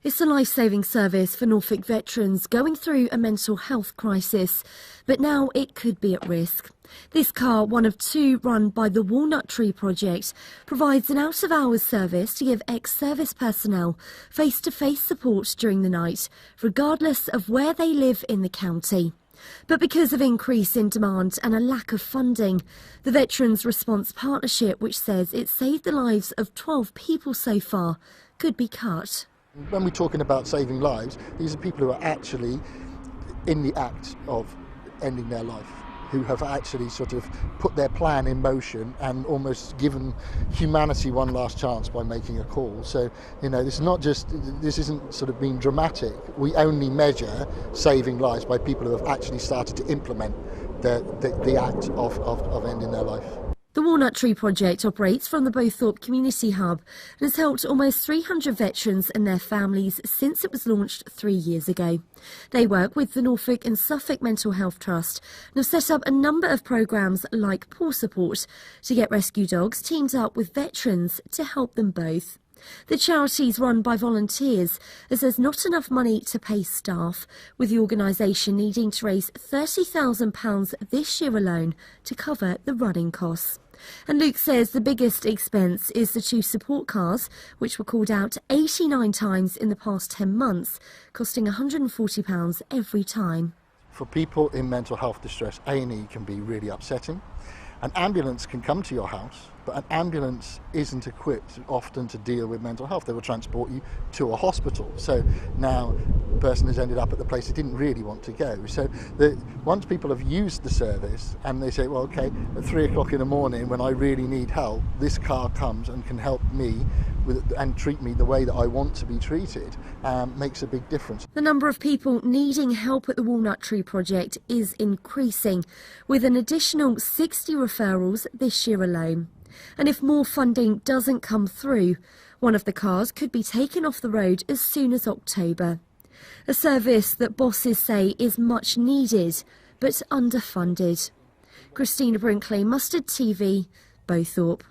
It's a life-saving service for Norfolk veterans going through a mental health crisis, but now it could be at risk. This car, one of two run by the Walnut project, provides an out-of-hours service to give ex-service personnel face-to-face support during the night, regardless of where they live in the county. But because of increase in demand and a lack of funding, the Veterans Response Partnership, which says it saved the lives of 12 people so far, could be cut. When we're talking about saving lives, these are people who are actually in the act of ending their life, who have actually sort of put their plan in motion and almost given humanity one last chance by making a call. So, you know, this isn't sort of being dramatic. We only measure saving lives by people who have actually started to implement the act of ending their life. The Walnut project operates from the Norfolk Community Hub and has helped almost 300 veterans and their families since it was launched 3 years ago. They work with the Norfolk and Suffolk Mental Health Trust and have set up a number of programmes like Paw Support to get rescue dogs teamed up with veterans to help them both. The charity is run by volunteers as there's not enough money to pay staff, with the organisation needing to raise £30,000 this year alone to cover the running costs. And Luke says the biggest expense is the 2 support cars, which were called out 89 times in the past 10 months, costing £140 every time. For people in mental health distress, A&E can be really upsetting. An ambulance can come to your house, but an ambulance isn't equipped often to deal with mental health. They will transport you to a hospital. So now the person has ended up at the place they didn't really want to go. So once people have used the service and they say, well, okay, at 3 o'clock in the morning when I really need help, this car comes and can help me and treat me the way that I want to be treated, makes a big difference. The number of people needing help at the Walnut project is increasing, with an additional 60 referrals this year alone. And if more funding doesn't come through, one of the cars could be taken off the road as soon as October. A service that bosses say is much needed, but underfunded. Christina Brinkley, Mustard TV, Bowthorpe.